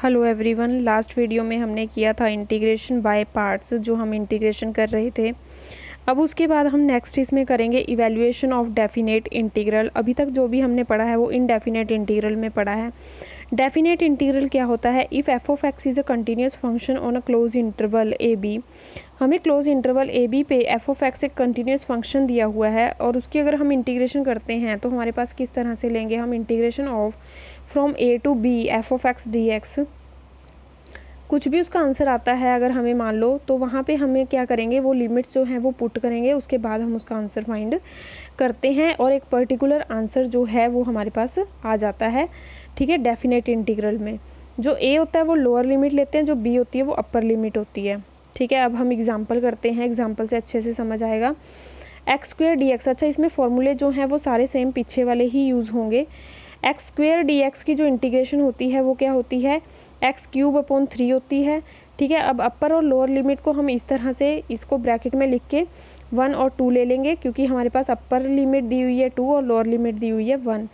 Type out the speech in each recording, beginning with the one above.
Hello everyone, last video में हमने किया था इंटीग्रेशन बाय पार्ट्स, जो हम इंटीग्रेशन कर रहे थे। अब उसके बाद हम नेक्स्ट इसमें करेंगे इवैल्यूएशन ऑफ डेफिनेट इंटीग्रल। अभी तक जो भी हमने पढ़ा है वो इनडेफिनेट इंटीग्रल में पढ़ा है। डेफिनेट इंटीग्रल क्या होता है? If f of x is a continuous function on a close interval a b, हमें क्लोज इंटरवल ए बी पे एफ ऑफ एक्स एक कंटिन्यूस फंक्शन दिया हुआ है और उसकी अगर हम इंटीग्रेशन करते हैं तो हमारे पास किस तरह से लेंगे हम integration of from a to b f of x d x. कुछ भी उसका आंसर आता है अगर हमें मान लो, तो वहाँ पे हमें क्या करेंगे, वो लिमिट्स जो हैं वो पुट करेंगे, उसके बाद हम उसका आंसर फाइंड करते हैं और एक पर्टिकुलर आंसर जो है वो हमारे पास आ जाता है। ठीक है, डेफिनेट इंटीग्रल में जो ए होता है वो लोअर लिमिट लेते हैं, जो बी होती है वो अपर लिमिट होती है। ठीक है, अब हम एग्जाम्पल करते हैं, एग्जाम्पल से अच्छे से समझ आएगा। एक्स स्क्वेयर डी एक्स, अच्छा इसमें फॉर्मूले जो हैं वो सारे सेम पीछे वाले ही यूज़ होंगे। एक्स स्क्वेयर डी एक्स की जो इंटीग्रेशन होती है वो क्या होती है, एक्स क्यूब अपॉन 3 होती है। ठीक है, अब अपर और लोअर लिमिट को हम इस तरह से इसको ब्रैकेट में लिख के 1 और 2 ले लेंगे, क्योंकि हमारे पास अपर लिमिट दी हुई है 2 और लोअर लिमिट दी हुई है 1।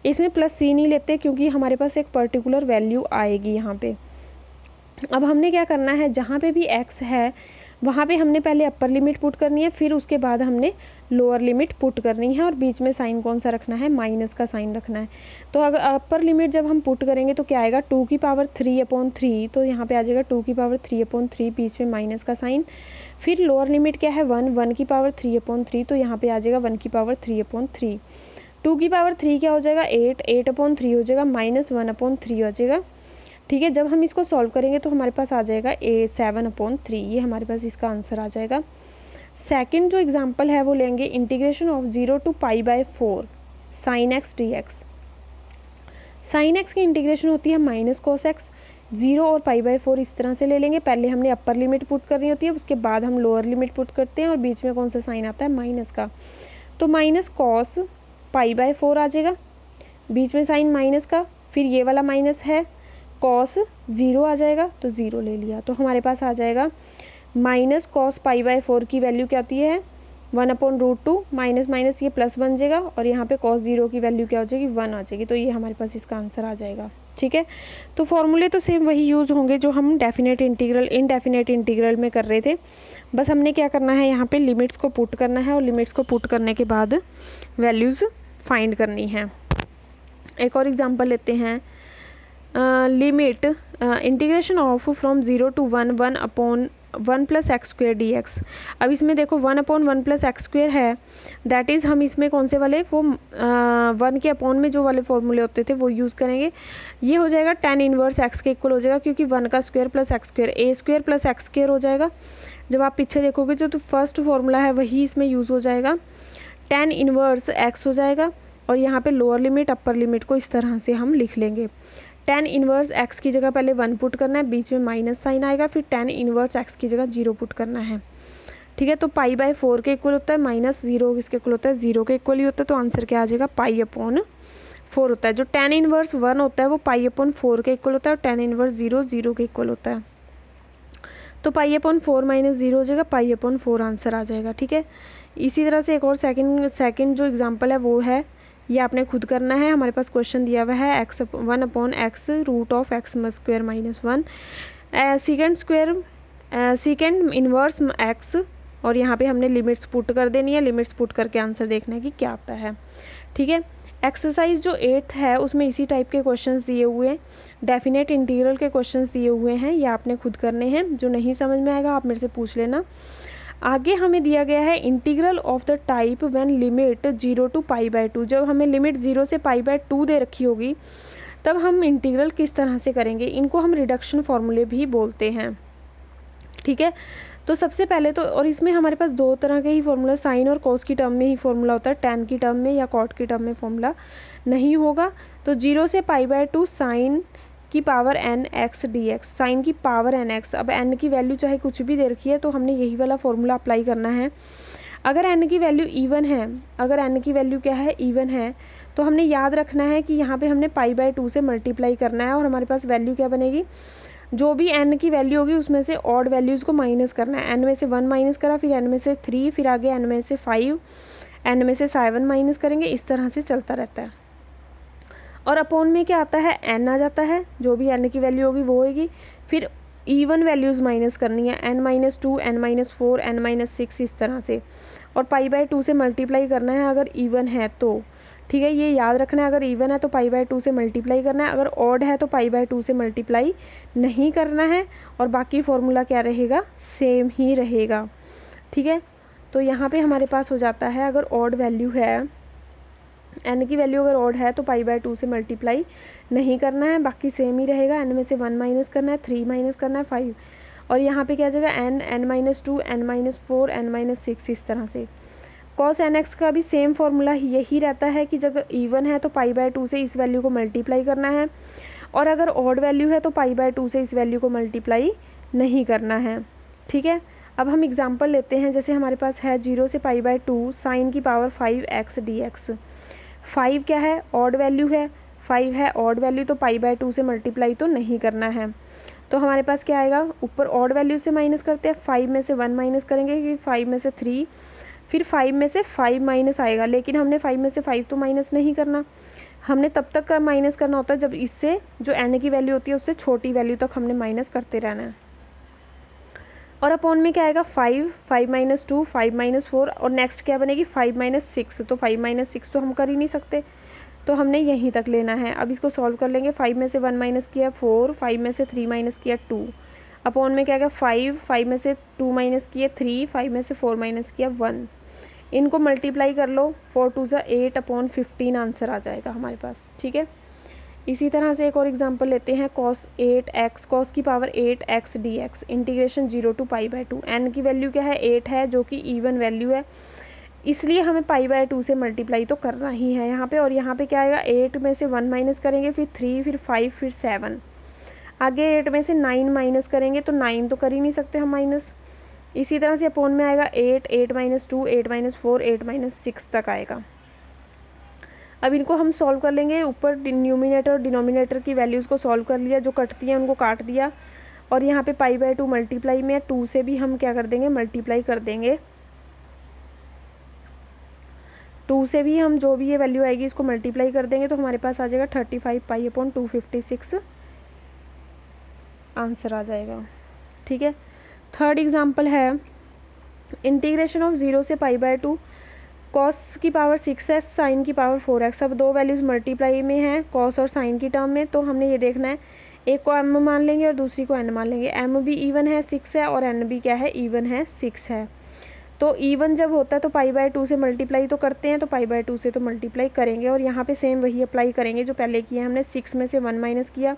इसमें प्लस सी नहीं लेते क्योंकि हमारे पास एक पर्टिकुलर वैल्यू आएगी यहाँ पे। अब हमने क्या करना है, जहाँ पे भी एक्स है वहाँ पे हमने पहले अपर लिमिट पुट करनी है, फिर उसके बाद हमने लोअर लिमिट पुट करनी है और बीच में साइन कौन सा रखना है, माइनस का साइन रखना है। तो अगर अपर लिमिट जब हम पुट करेंगे तो क्या आएगा, 2 की पावर 3 अपॉन 3, तो यहाँ पे आ जाएगा 2 की पावर 3 अपॉन 3, बीच में माइनस का साइन। फिर लोअर लिमिट क्या है 1 की पावर 3 अपॉन 3, तो यहाँ पे आ जाएगा 1 की पावर 3 अपॉन 3। 2 की पावर 3 क्या हो जाएगा 8 अपॉन 3 हो जाएगा, माइनस 1 अपॉन 3 हो जाएगा। ठीक है, जब हम इसको सॉल्व करेंगे तो हमारे पास आ जाएगा 7 अपॉन 3, ये हमारे पास इसका आंसर आ जाएगा। सेकंड जो एग्जांपल है वो लेंगे integration of 0 to π/4 sine x d x. Sine x की इंटीग्रेशन होती है माइनस कॉस एक्स, 0 और π/4 इस तरह से ले लेंगे। पहले हमने अपर लिमिट पुट करनी होती है, उसके बाद हम लोअर लिमिट पुट करते हैं और बीच में कौन सा साइन आता है, माइनस का। तो माइनस कॉस π/4 आ जाएगा, बीच में साइन माइनस का, फिर ये वाला माइनस है, कॉस 0 आ जाएगा तो 0 ले लिया। तो हमारे पास आ जाएगा माइनस कॉस π/4 की वैल्यू क्या होती है 1/√2, माइनस माइनस ये प्लस बन जाएगा और यहाँ पे कॉस 0 की वैल्यू क्या हो जाएगी 1 आ जाएगी। तो ये हमारे पास इसका आंसर आ जाएगा। ठीक है, तो फॉर्मूले तो सेम वही यूज़ होंगे जो हम डेफिनेट इंटीग्रल इनडेफिनेट इंटीग्रल में कर रहे थे। बस हमने क्या करना है, यहाँ पे लिमिट्स को पुट करना है और लिमिट्स को पुट करने के बाद वैल्यूज़ फाइंड करनी है। एक और एग्जाम्पल लेते हैं, limit integration of from 0 to 1 upon 1 plus x square D x. अब इसमें देखो 1 अपॉन 1 प्लस एक्स स्क्वेयर है, दैट इज़ हम इसमें कौन से वाले, वो 1 के अपॉन में जो वाले फॉर्मूले होते थे वो यूज़ करेंगे। ये हो जाएगा tan इनवर्स एक्स के इक्वल हो जाएगा, क्योंकि 1 का स्क्वायर प्लस एक्स स्क्वायर ए स्क्वायर प्लस एक्स स्क्वायर हो जाएगा। जब आप पीछे देखोगे तो फर्स्ट फॉर्मूला है वही इसमें यूज़ हो जाएगा, tan इनवर्स एक्स हो जाएगा। और यहाँ पे लोअर लिमिट अपर लिमिट को इस तरह से हम लिख लेंगे। tan इनवर्स एक्स की जगह पहले 1 पुट करना है, बीच में माइनस साइन आएगा, फिर tan इनवर्स एक्स की जगह 0 पुट करना है। ठीक है, तो π/4 के इक्वल होता है, माइनस 0 किसके इक्वल होता है, 0 के इक्वल ही होता है। तो आंसर क्या आ जाएगा, π/4 होता है। जो tan इनवर्स 1 होता है वो π/4 के इक्वल होता है और tan इनवर्स 0 के इक्वल होता है। तो π/4 माइनस 0 हो जाएगा, π/4 आंसर आ जाएगा। ठीक है, इसी तरह से एक और सेकंड जो एग्जांपल है वो है, ये आपने खुद करना है। हमारे पास क्वेश्चन दिया हुआ है x1 upon x root of x square minus 1 second inverse x, और यहाँ पे हमने लिमिट्स पुट कर देनी है। लिमिट्स पुट करके आंसर देखना है कि क्या आता है। ठीक है, एक्सरसाइज जो 8th है उसमें इसी टाइप के क्वेश्चंस दिए हुए हैं, डेफिनेट इंटीग्रल के क्वेश्चंस दिए हुए हैं, ये आपने खुद करने हैं। जो नहीं समझ में आएगा आप मेरे से पूछ लेना। आगे हमें दिया गया है integral of the type when limit 0 to π/2। जब हमें लिमिट 0 से π/2 दे रखी होगी तब हम इंटीग्रल किस तरह से करेंगे, इनको हम रिडक्शन फार्मूले भी बोलते हैं। ठीक है, तो सबसे पहले तो, और इसमें हमारे पास दो तरह के ही फार्मूला, साइन और कॉस की टर्म में ही फार्मूला होता है, tan की टर्म में या कॉट की टर्म में फार्मूला नहीं होगा। तो 0 से π/2 साइन की power n x d x, sine की पावर n x। अब n की वैल्यू चाहे कुछ भी दे रखी है तो हमने यही वाला फॉर्मूला अप्लाई करना है। अगर n की वैल्यू इवन है, अगर n की वैल्यू क्या है, इवन है, तो हमने याद रखना है कि यहाँ पे हमने π/2 से मल्टीप्लाई करना है और हमारे पास वैल्यू क्या बनेगी, जो भी n की वैल्यू होगी उसमें से ऑड वैल्यूज़ को माइनस करना है। n में से 1 माइनस करा, फिर n में से 3, फिर आगे n में से 5, n में से 7 माइनस करेंगे, इस तरह से चलता रहता है। और अपॉन में क्या आता है, n आ जाता है, जो भी n की वैल्यू होगी वो होगी। फिर इवन वैल्यूज़ माइनस करनी है, n-2, n-4, n-6 इस तरह से, और π/2 से मल्टीप्लाई करना है अगर इवन है तो। ठीक है, ये याद रखना है, अगर इवन है तो π/2 से मल्टीप्लाई करना है, अगर ऑड है तो π/2 से मल्टीप्लाई नहीं करना है, और बाकी फॉर्मूला क्या रहेगा, सेम ही रहेगा। ठीक है, तो यहाँ पे हमारे पास हो जाता है, अगर ऑड वैल्यू है, n की वैल्यू अगर ऑड है तो π/2 से मल्टीप्लाई नहीं करना है, बाकी सेम ही रहेगा। n में से 1 माइनस करना है, 3 माइनस करना है, 5, और यहाँ पे क्या आ जाएगा, n-2, n-4, n-6 इस तरह से। cos nx का भी सेम फार्मूला यही रहता है कि जब इवन है तो π/2 से इस वैल्यू को मल्टीप्लाई करना है, और अगर ऑड वैल्यू है तो π/2 से इस वैल्यू को मल्टीप्लाई नहीं करना है। ठीक है, अब हम एग्जांपल लेते हैं, जैसे हमारे पास है 0 से π/2 साइन की पावर 5x dx। 5 क्या है, ऑड वैल्यू है, 5 है ऑड वैल्यू, तो π/2 से मल्टीप्लाई तो नहीं करना है। तो हमारे पास क्या आएगा, ऊपर ऑड वैल्यू से माइनस करते हैं, 5 में से 1 माइनस करेंगे कि 5 में से 3, फिर 5 में से 5 माइनस आएगा, लेकिन हमने 5 में से 5 तो माइनस नहीं करना, हमने तब तक का माइनस करना होता है जब इससे जो n की वैल्यू होती है उससे छोटी वैल्यू तक हमने माइनस करते रहना है। और अपॉन में क्या आएगा, 5, 5-2, 5-4, और नेक्स्ट क्या बनेगी, 5-6, तो 5-6 तो हम कर ही नहीं सकते, तो हमने यहीं तक लेना है। अब इसको सॉल्व कर लेंगे, 5 में से 1 माइनस किया 4, 5 में से 3 माइनस किया 2, अपॉन में क्या आएगा 5, 5 में से 2 माइनस किए 3, 5 में से 4 माइनस किया 1, इनको मल्टीप्लाई कर लो, 4 2 8 अपॉन 15 आंसर आ जाएगा हमारे पास। ठीक है, इसी तरह से एक और एग्जांपल लेते हैं, cos 8x, cos की power 8x dx, integration 0 to π/2। n की वैल्यू क्या है, 8 है, जो कि इवन वैल्यू है, इसलिए हमें π/2 से मल्टीप्लाई तो करना ही है यहाँ पे। और यहाँ पे क्या आएगा, 8 में से 1 माइनस करेंगे, फिर 3, फिर 5, फिर 7, आगे 8 में से 9 माइनस करेंगे, तो 9 तो कर ही नहीं सकते हम माइनस। इसी तरह से अपॉन में आएगा 8, 8-2, 8-4, 8-6 तक आएगा। अब इनको हम सॉल्व कर लेंगे, ऊपर न्यूमिनेटर और डिनोमिनेटर की वैल्यूज़ को सॉल्व कर लिया, जो कटती हैं उनको काट दिया, और यहाँ पे π/2 मल्टीप्लाई में 2 से भी हम क्या कर देंगे, मल्टीप्लाई कर देंगे, 2 से भी हम जो भी ये वैल्यू आएगी इसको मल्टीप्लाई कर देंगे, तो हमारे पास आ जाएगा 35π/256 आंसर आ जाएगा। ठीक है, थर्ड एग्जाम्पल है, इंटीग्रेशन ऑफ 0 से π/2 cos की पावर 6x साइन की पावर 4x। अब दो वैल्यूज़ मल्टीप्लाई में हैं, cos और साइन की टर्म में, तो हमने ये देखना है, एक को m मान लेंगे और दूसरी को n मान लेंगे। m भी इवन है 6 है, और n भी क्या है, इवन है 6 है। तो इवन जब होता है तो π/2 से मल्टीप्लाई तो करते हैं, तो π/2 से तो मल्टीप्लाई करेंगे, और यहाँ पे सेम वही अप्लाई करेंगे जो पहले किया हमने। 6 में से 1 माइनस किया,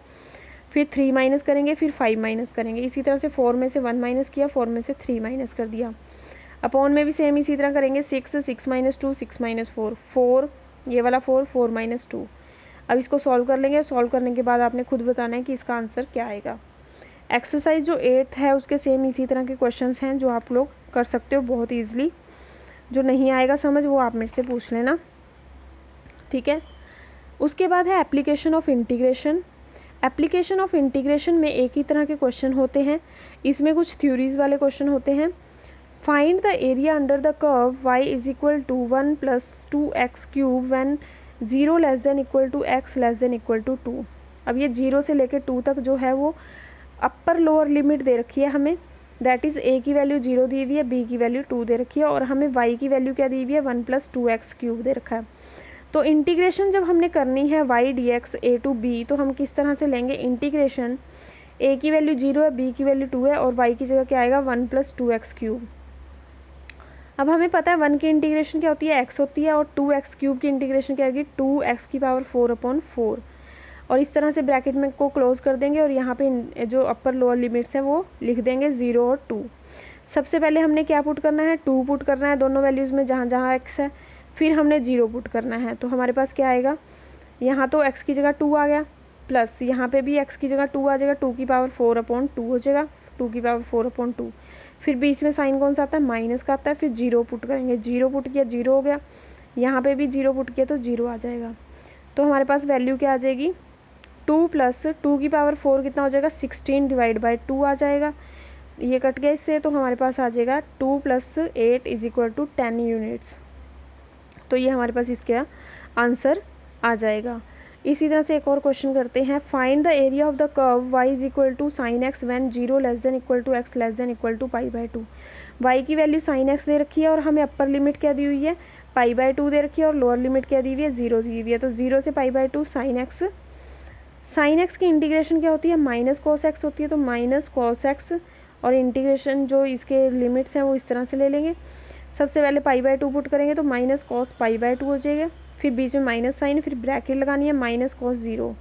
फिर 3 माइनस करेंगे, फिर 5 माइनस करेंगे। इसी तरह से 4 में से 1 माइनस किया, 4 में से 3 माइनस कर दिया। अपॉन में भी सेम इसी तरह करेंगे, 6, 6-2, 6-4, 4, ये वाला 4, 4-2। अब इसको सॉल्व कर लेंगे, सॉल्व करने के बाद आपने खुद बताना है कि इसका आंसर क्या आएगा। एक्सरसाइज जो 8th है उसके सेम इसी तरह के क्वेश्चंस हैं जो आप लोग कर सकते हो बहुत ईजिली। जो नहीं आएगा समझ वो आप मेरे से पूछ लेना। ठीक है, उसके बाद है application of integration. Application of integration में एक ही तरह के क्वेश्चन होते हैं, इसमें कुछ थ्योरीज वाले क्वेश्चन होते हैं। Find the area under the curve y is equal to 1 + 2x³ when 0 < x < 2। अब ये 0 से लेकर 2 तक जो है वो अपर लोअर लिमिट दे रखी है हमें, दैट इज़ a की वैल्यू 0 दी हुई है, b की वैल्यू 2 दे रखी है, और हमें y की वैल्यू क्या दी हुई है, 1 + 2x³ दे रखा है। तो इंटीग्रेशन जब हमने करनी है y dx a to b, तो हम किस तरह से लेंगे इंटीग्रेशन, a की वैल्यू 0 है, b की वैल्यू 2 है, और y की जगह क्या आएगा 1 + 2x³। अब हमें पता है 1 की इंटीग्रेशन क्या होती है, x होती है, और 2x³ की इंटीग्रेशन क्या होगी, 2x⁴/4। और इस तरह से ब्रैकेट में को क्लोज कर देंगे, और यहाँ पे जो अपर लोअर लिमिट्स हैं वो लिख देंगे 0 और 2। सबसे पहले हमने क्या पुट करना है, 2 पुट करना है दोनों वैल्यूज़ में जहाँ जहाँ x है, फिर हमने 0 पुट करना है। तो हमारे पास क्या आएगा, यहाँ तो x की जगह 2 आ गया, प्लस यहाँ पे भी x की जगह 2 आ जाएगा, 2⁴/2 हो जाएगा, 2⁴/2। फिर बीच में साइन कौन सा आता है, माइनस का आता है, फिर 0 पुट करेंगे, 0 पुट किया 0 हो गया, यहाँ पे भी 0 पुट किया तो 0 आ जाएगा। तो हमारे पास वैल्यू क्या आ जाएगी, 2 + 2⁴ कितना हो जाएगा, 16/2 आ जाएगा। ये कट गया इससे, तो हमारे पास आ जाएगा 2 + 8 = 10 यूनिट्स। तो ये हमारे पास इसका आंसर आ जाएगा। इसी तरह से एक और क्वेश्चन करते हैं, find the area of the curve y is equal to sine x when 0 less than equal to x less than equal to π/2। y की वैल्यू साइन एक्स दे रखी है और हमें अपर लिमिट क्या दी हुई है, π/2 दे रखी है, और लोअर लिमिट क्या दी हुई है, 0 दी हुई है। तो 0 से π/2 साइन एक्स की इंटीग्रेशन क्या होती है, माइनस कॉस एक्स होती है। तो माइनस कॉस एक्स, और इंटीग्रेशन जो इसके लिमिट्स हैं वो इस तरह से ले लेंगे। सबसे पहले π/2 पुट करेंगे तो माइनस कॉस π/2 हो जाएगा, फिर बीच में माइनस साइन, फिर ब्रैकेट लगानी है, माइनस कॉस 0।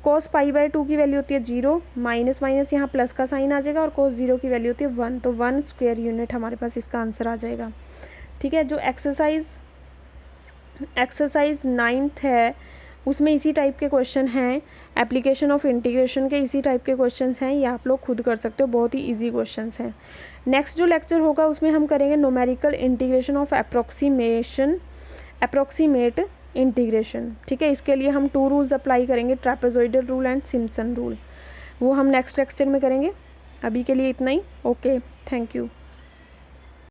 कॉस π/2 की वैल्यू होती है 0, माइनस माइनस यहाँ प्लस का साइन आ जाएगा, और कॉस 0 की वैल्यू होती है 1। तो 1 स्क्वायर यूनिट हमारे पास इसका आंसर आ जाएगा। ठीक है, जो एक्सरसाइज 9th है उसमें इसी टाइप के क्वेश्चन हैं, एप्लीकेशन ऑफ इंटीग्रेशन के इसी टाइप के क्वेश्चंस हैं, ये आप लोग खुद कर सकते हो, बहुत ही इजी क्वेश्चंस हैं। नेक्स्ट जो लेक्चर होगा उसमें हम करेंगे numerical integration of approximate integration. ठीक है, इसके लिए हम 2 रूल्स अप्लाई करेंगे, trapezoidal rule and Simpson rule, वो हम नेक्स्ट लेक्चर में करेंगे। अभी के लिए इतना ही, ओके, थैंक यू।